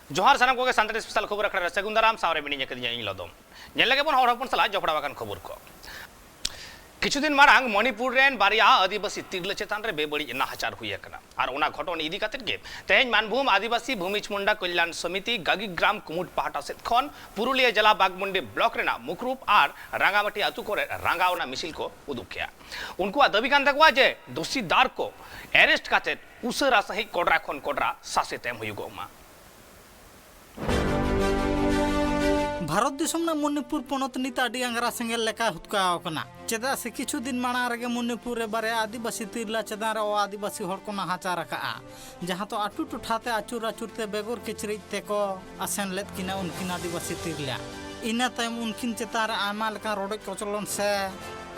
जोहार सानाम को सानताली स्पेशल खबर अखड़ा सगुंदाराम सावरे मिनी कदिया इन लदम नेलगे बन हर हपन सला जपड़ावाकान खबर को किछु दिन मारांग मणिपुर रेन बारिया आदिवासी तिरले चेतान रे बेबड़ी नाहचार हुई एकना आर ओना घटन इदी कातेर गे तेहेन मानभूम आदिवासी भूमिज मुंडा कल्याण समिति गागीग्राम कुमुट पाहाटा सेत खन पुरुलिया जिला बागमुंडी ब्लॉक रेना मुखरूप आर रांगामाटी आतु कोरे रांगावना मिसिल को उदुकिया उनको दाबी कान तकवा जे दोषीदार को अरेस्ट कातेर उसरा सही कोडरा खन कोडरा सासेत एम हुयुगोमा भारत दिसमना मणिपुर पनत नित आदि आंगरा सेंगेल लेका हुतकाव कना चेदा से किछु दिन माना रगे मणिपुर रे बारे आदिवासी तिरला चेदा रे आदिवासी हर को नाहाचार का जहां तो आटू टुठाते आचुर आचुरते बेगुर किचरी तेको आसेन लेत किना उनकिन आदिवासी तिरला इना तायम उनकिन चेता रे आमा लेका रोड कचलन से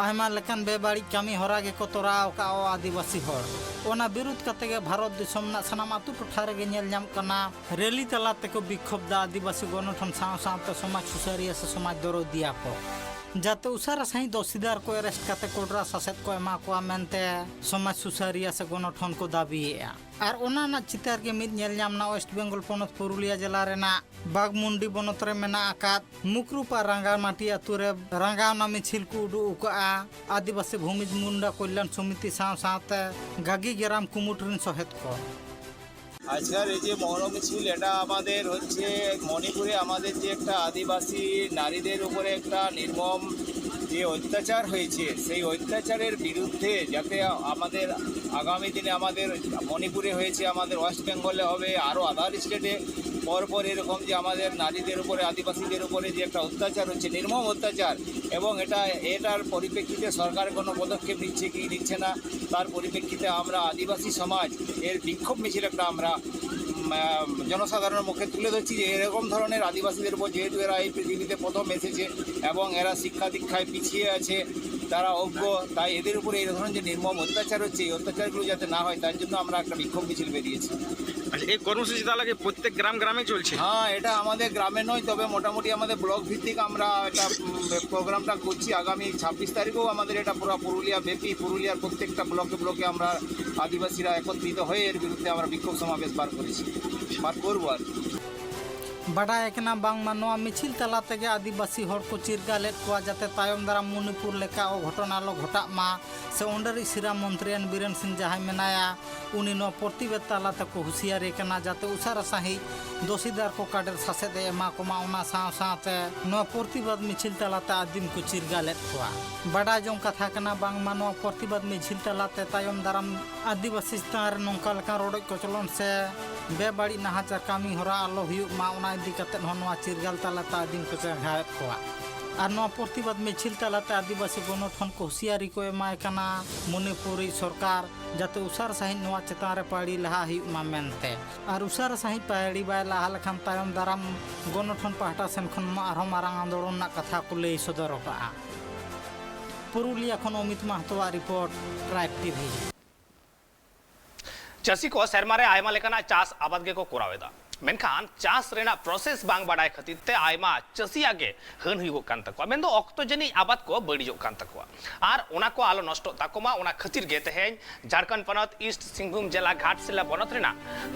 आयमा लेकान बेबाड़ी कामी हरा गे को तोराव का आदिवासी हर ओना विरुद्ध कते गे भारत दिसमना सनाम आतु टोठा रे गे नेल नाम कना रैली तला तेको विक्षोभ दा आदिवासी गणठन साव सावते समाज सुसारिया से समाज दरो दिया को जाते उसारा सही दोषीदार को अरेस्ट करते कोडरा सासेत को एमा को मेनते समाज सुसारिया से गणठन को दाबीया आर ओना ना चितार के मिद नेल नामना वेस्ट बेंगल पनत पुरुलिया जिला रेना बागमुंडी बनत रे मेना आकात मुकरूपा रांगामाटी आतु रे रांगावना मिছিল को उडु उका आदिवासी भूमिज मुंडा कल्याण समिति साव सावते गागीग्राम कुमुटरिन सहेत को আজকের এই যে মহরম মিছিল এটা আমাদের হচ্ছে মণিপুরে আমাদের যে একটা আদিবাসী নারীদের উপরে একটা নির্মম যে অত্যাচার হয়েছে সেই অত্যাচারের বিরুদ্ধে যাতে আমাদের আগামী দিনে আমাদের মণিপুরে হয়েছে আমাদের ওয়েস্ট বেঙ্গলে হবে আরও আদার স্টেটে পরপর এরকম যে আমাদের নারীদের উপরে আদিবাসীদের উপরে যে একটা অত্যাচার হচ্ছে নির্মম অত্যাচার এবং এটার পরিপ্রেক্ষিতে সরকার কোনো পদক্ষেপ নিচ্ছে কি নিচ্ছে না তার পরিপ্রেক্ষিতে আমরা আদিবাসী সমাজ এর বিক্ষোভ মিছিল একটা আমরা জনসাধারণের মুখে তুলে ধরছি যে এরকম ধরনের আদিবাসীদের উপর যেহেতু এরা এই পৃথিবীতে প্রথম এসেছে এবং এরা শিক্ষা দীক্ষায় পিছিয়ে আছে তারা অজ্ঞ তাই এদের উপরে এই ধরনের যে নির্মম অত্যাচার হচ্ছে এই অত্যাচারগুলো যাতে না হয় তার জন্য আমরা একটা বিক্ষোভ মিছিল বেরিয়েছি। আচ্ছা এই কর্মসূচি তাহলে প্রত্যেক গ্রামে চলছে? হ্যাঁ এটা আমাদের গ্রামে নয় তবে মোটামুটি আমাদের ব্লক ভিত্তিক আমরা এটা প্রোগ্রামটা করছি আগামী 26 তারিখেও আমাদের এটা পুরো পুরুলিয়া ব্যাপী পুরুলিয়ার প্রত্যেকটা ব্লকে আমরা আদিবাসীরা একত্রিত হয়ে এর বিরুদ্ধে আমরা বিক্ষোভ সমাবেশ বার করবো আর बाडा एकना बांग मानवा मिছিল तला तेगे आदिवासी हर को चिरगालेत को जाते तायम दाराम मणिपुर लेका ओ घटना लो घटा मा से ओंडरी सिरा मंत्री बीरेन सिंह जहां मेनाया उनी नो प्रतिवेद तला तक हुसियार एकना जाते उसारा सही दोषीदार को काडर सासे दे एमा को मा ओना साव साथे नो प्रतिवेद मिছিল तलाते आदिम को चिरगालेत को बाडा जों कथा कना बांग मानवा प्रतिवेद मिছিল तलाते तायम दाराम आदिवासी स्तार नोंका लेका रोड कचलन से बेबाड़ी नाहाचार कामी हरा आलो हुयु मा ओना इदी कते नोआ चिरगाल तलाते आदिम को चढ़ाए को और नोआ प्रतिवाद मिছিল तलाते आदिवासी गणठन को हुसियारी को एमाय कना मणिपुरी सरकार जाते उसार सही नोआ चेतान रे पाड़ी लहा हुयु मा मेनते और उसार सही पाड़ी बाय लहा लखान तायम दाराम गणठन पाहटा सेन खन आरो मारांग आंदोलन ना कथा को लई सदर का पुरुलिया खन अमित महतोआ रिपोर्ट ट्राइब टीवी चासी को सेरमारे आयमा लेकाना चास आबाद के को कोरावेदा मेनखान चास रेना प्रोसेस बांग बाडाय खातिर ते आयमा चासी आगे हन हुई कान तकवा मेन दो ऑक्टो जनी आबाद को बड़ीजो कान तकवा आर ओना को आलो नष्ट ताकोमा ओना खातिर गे तेहेन झारखंड पनत ईस्ट सिंहभूम जिला घाटशिला बनत रेना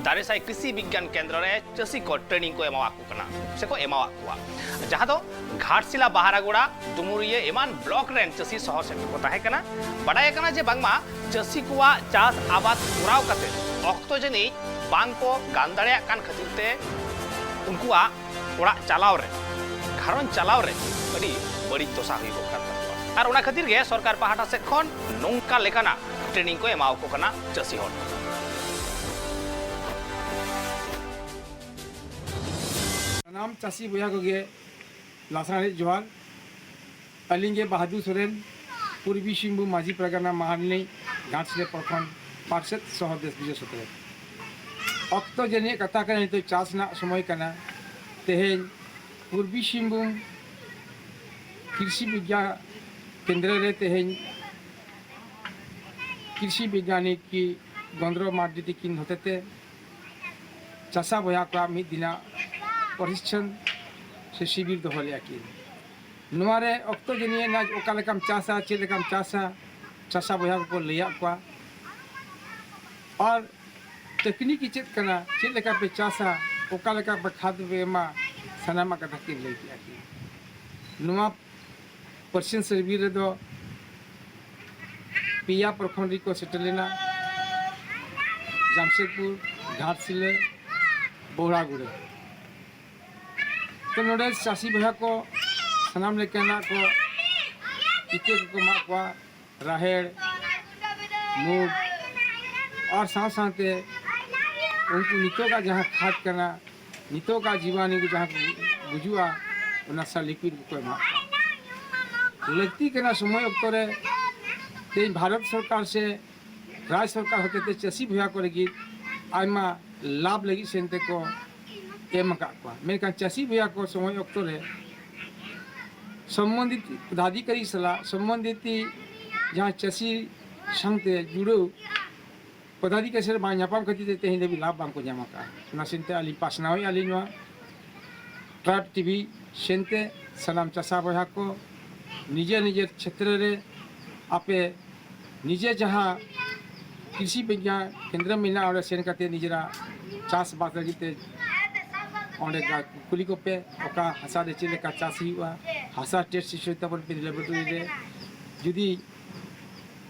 दारेसाई कृषि विज्ञान केंद्र रे चासी को ट्रेनिंग को एमावा को कना से को एमावा को जहां दो घाटशिला बहारागुड़ा दुमुरिये एमान ब्लॉक रेन चासी शहर से को ताहे कना बाडाय कना जे बांगमा चासी कुआ चास आबाद पुराव कते ऑक्टो जनी बांग को गांदाड़िया कान खातिर ते उनकुआ ओड़ा चलाव रे घारन चलाव रे अड़ी बड़ी दोसा हुई कान तकवा आर ओना खातिर गे सरकार पाहाटा से खन नोंका लेकाना ट्रेनिंग को एमाव को कना चासी हर नाम चासी बुया को गे लासरानी जोहार अलिंगे बहादुर सोरेन पूर्वी सिंहभूम माझी परगना महानी घाटशिला प्रखंड पार्षद शहर देश विजय सतरे अक्तो जने कथा करें तो चासना समय कना तेहेन पूर्वी सिंहभूम कृषि विज्ञान केंद्र रे तेहेन कृषि वैज्ञानिक की गंद्रो मार्जित किन होते चासा बया का मिद दिना प्रशिक्षण से शिविर दोहलिया की नुआरे अक्तो जनिए ना ओकालेकाम चासा चेलेकाम चासा बया को लिया को और तकनीकी चेत कना चेलेका पे चासा ओका लेका खाद पे एमा सनामा कथा की लई किया की नुआ पर्सन सर्वी रे दो पिया प्रखंड को सेटलेना जमशेदपुर घाटशिला बोहरागुड़े तो नोडे चासी बहा को सनाम लेकेना को इते को मा को राहेड़ मूग और साथ साथे उनको नितो का जहाँ खाद करना नितो का जीवाणु को जहाँ गुजुआ उना लिक्विड को एमा लगती करना समय अक्तरे ते भारत सरकार से राज्य सरकार होते थे चासी भैया को लगी आयमा लाभ लगी सेंते को एम का मेनका चासी भैया को समय अक्तरे संबंधित पदाधिकारी सलाह संबंधित जहाँ चासी संगते जुड़ो पदाधिकारी से बांझापाम खती देते हैं भी लाभ बांको जामा का नासिनते अली पासनावी अली नवा ट्राइब टीवी सेंते सलाम चासा भैया को निजे निजे क्षेत्र रे आपे निजे जहाँ कृषि विज्ञान केंद्र मिलना और सेन करते निजरा चाष बात लगी ऑंडे कुली को पे ओका हसा दे चिले का चासी हुआ हसा टेस्ट सिस्टम तब पे लेबोरेटरी रे जुदी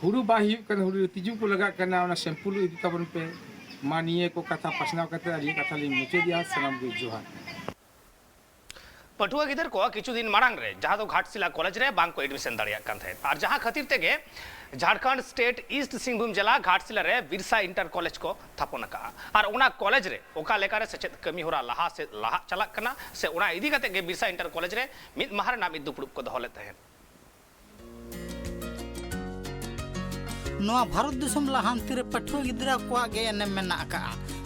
हुरु बाही कन हुरु तिजु को लगा करना और सैंपल इदी तब पे मानिए को कथा पसनाव करते अली कथा ले मुचे दिया सलाम गई जोहार पटुआ गिदर को किछु दिन मांग रे जहाँ तो घाटशिला कॉलेज रे बांग को एडमिशन दाड़िया कान थे और जहाँ खातिर तेगे झारखंड स्टेट ईस्ट सिंहभूम जिला घाटशिला रे बिरसा इंटर कॉलेज को थापन का और उना कॉलेज रे ओका लेका रे सचेत कमी होरा लहा से लहा चला कना से उना इदी कते गे बिरसा इंटर कॉलेज रे मिद महार नाम दुपुड़ुप को दहले तहन नवा भारत दिसम लाहांती रे पठुआ गिदरा को गे एने मेना का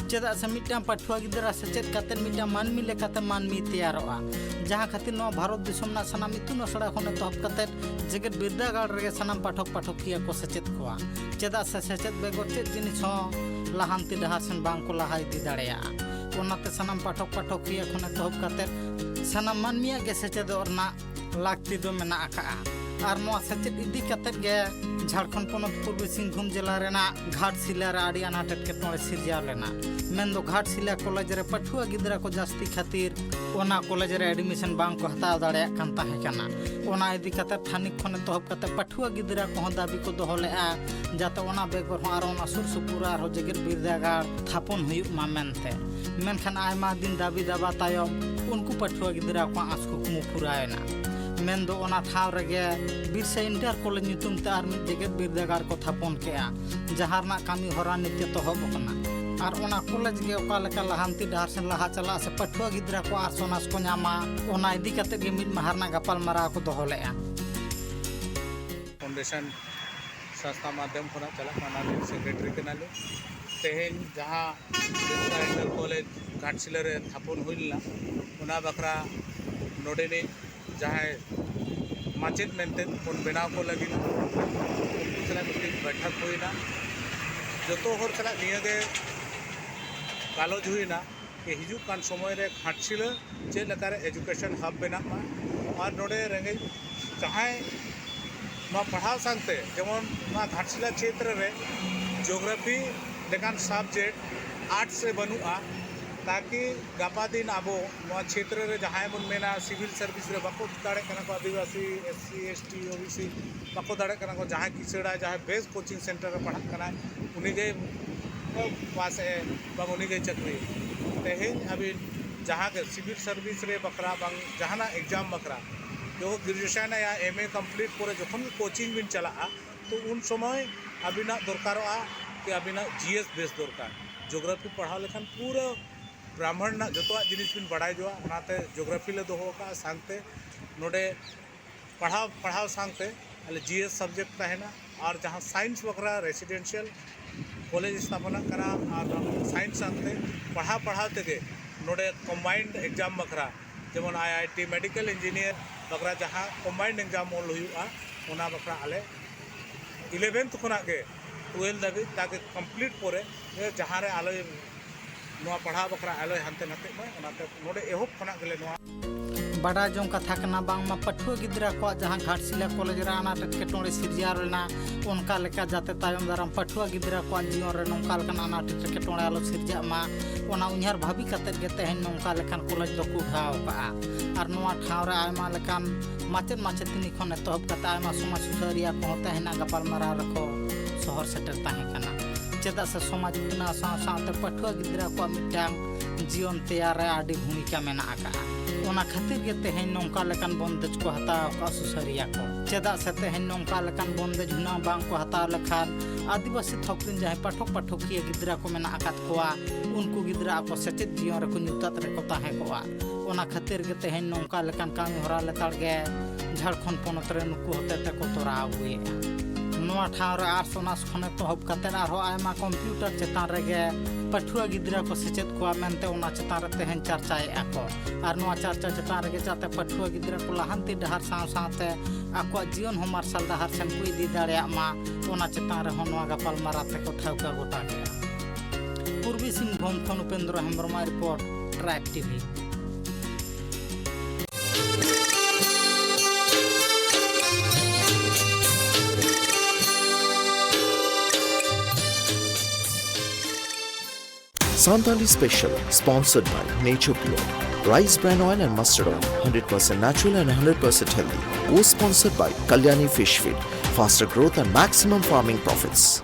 चेदा से मिटा पठुआ गिदरा सचेत काते मिटा मानमी लेकाते मानमी तैयारोआ जहाँ खातिर नवा भारत दिसम ना सनाम इतुन असड़ा खने तहब काते जेगेत बिरदागाड़ रे सनाम पाठक पाठकिया को सचेत कोआ चेदा से सचेत बेगोर चेत जिनिस हो लाहांती डहार सेन बांग को लहा इदी दाड़ेया ओनाते सनाम पाठक पाठकिया खने तहब काते सनाम मानमिया गे सचेत ओरना लागती दो मेना आका और नवा सचेत इदी काते गे झारखंड पनत पूर्वी सिंहभूम जिला रेना घाटशिला रे आड़ी अनाट एटकेटोड़े सिरजाव लेना मेनदो घाटशिला कॉलेज रे पठुआ गिदरा को जास्ती खातिर ओना कॉलेज रे एडमिशन बांग को हताव दाड़े कान ताहे काना ओना इदी काते थानिक खने तहब काते पठुआ गिदरा को दाबी को दोहलेआ जाते ओना बेगर हो आर ओना सुर सुपुर आर हो जेगेर बिरदागाड़ थापन हुयुक मा मेनते मेनखान आयमा दिन दाबी दाबा तायम उनको पठुआ गिदरा को आस को कुमु पुरायना मेनदो ओना ठाव रेगे बिरसा इंटर कॉलेज नितुम ते आर मिद जेगेत बिरदागाड़ को थापन केआ जहारना कामी होरा नित्य तहब कना और ओना कॉलेज गे ओका लेका लाहांती डहार से लहा चला से पठुआ गिदरा को आर सोनास को नामा ओना इदी काते गे मिद महारना गपाल मारा को दोहलेआ फाउंडेशन संस्था माध्यम खना चला मानाले सेक्रेटरी कनाले तेहेन जहाँ बिरसा इंटर कॉलेज घाटशिला रे थापन हुइलना ओना बकरा नोडेने जहाँ माचेद मेनते उन बनाव को लगी उनको सला बैठक हुईना जो तो हर सला नियगे गालोज हुईना कि हिजू कान समय रे घाटशिला चे लकार एजुकेशन हब बना और नोडे रेंगे जहाँ ना पढ़ाव सांगते जेमन ना घाटशिला क्षेत्र रे ज्योग्राफी लेकान सब्जेक्ट आर्ट्स से बनुआ ताकि गापा दिन आबो नवा क्षेत्र रे जहाँ बन मेना सिविल सर्विस रे बाको दाड़े कना को आदिवासी एससी एसटी ओबीसी बाको दाड़े कना को जहाँ किसड़ा जहाँ बेस्ट कोचिंग सेंटर रे पढ़ा कना उन्हीं के पास है बाग उन्हीं के चक्री तेहेन अभी जहाँ के सिविल सर्विस रे बकरा बांग जहाँ ना एग्जाम बकरा जो ग्रेजुएशन या एमए कंप्लीट करे जखन कोचिंग बिन चला तो उन समय अभी ना दरकारों कि अभी ना जीएस बेस दरकार ज्योग्राफी पढ़ाव लेखान पूरा ब्राह्मण ना जो जिनिस बिन बढ़ाई जो ज्योग्राफी ले दोहो का सांगते नोडे पढ़ाव सांगते अले जीएस सब्जेक्ट तहना और जहाँ साइंस वगैरह रेसिडेंशियल कॉलेज स्थापना करा और साइंस सांगते पढ़ाव तेगे नोडे कम्बाइंड एग्जाम बकरा जेमन आईआईटी मेडिकल इंजीनियर बकरा जहाँ कम्बाइंड एग्जाम ओल हुआ ओना बकरा आले 11th खुना के 12 धाबी ताकि कंप्लीट करे जहाँ रे आलो नोआ पढ़ा बकरा आलो हानते नाते में ओनाते नोडे एहोब खुना गेले नोआ बड़ा जों कथा कना बांगमा पठुआ गिद्रा को जहां घाटशिला कॉलेज रे अनाट एटकेटोणे सिरजा रेना उनका लेका जाते तायम दाराम पठुआ गिद्रा को जीवन रे नोंका लेकान अनाट एटकेटोणे आलो सिरजा मा ओना उन्हार भाभी कते गे तेहेन नोंका लेकान कॉलेज दो कुढ़ाव का आर नोआ ठाव रे आयमा लेकान माचेद माचेतिनी खन एतहब कते आयमा समाज सुसारिया को तेहेना गपालमारा रखो शहर सेटर ताहे कना चेदा से समाज बिना साथे पठुआ गिद्रा को मिटांग जीवन तैयार आडी भूमिका मेना आका ओना खातिर गे तेहेन नोंका लेकान बंदेज को हताव का सुसारिया को चेदा से तेहेन नोंका लेकान बंदेज हुना बांग को हताव लेखान आदिवासी थोकरिन जहां पाठक पाठकिया गिद्रा को मेना आकात कोआ उनको गिद्रा को सचेत जीवन रे को न्यूतात रे को ताहे कोआ ओना खातिर गे तेहेन नोंका लेकान कामी हरा लेतार गे झारखंड पोनत रे नुकु होते ते को तोराव हुए नोआ ठाव रे आर सोनास खने तो हब कते आरो आयमा कंप्यूटर चेतान रेगे पठुआ गिद्रा को सचेत को मेनते ओना चेतान रे तेहेन चर्चाए आको आर नोआ चर्चा चेतान रेगे जाते पठुआ गिद्रा को लाहंती डहार साथे आको जीवन हो मार्शल डहार सेन को इदी दाड़िया मा ओना चेतान रे होनवा गपाल माराते को ठाउका गोटा गया पूर्वी सिंहभूम खन Upendra Hembram report tribe TV Santali Special, sponsored by Nature Pure. Rice bran oil and mustard oil, 100% natural and 100% healthy. Co-sponsored by Kalyani Fish Feed. Faster growth and maximum farming profits.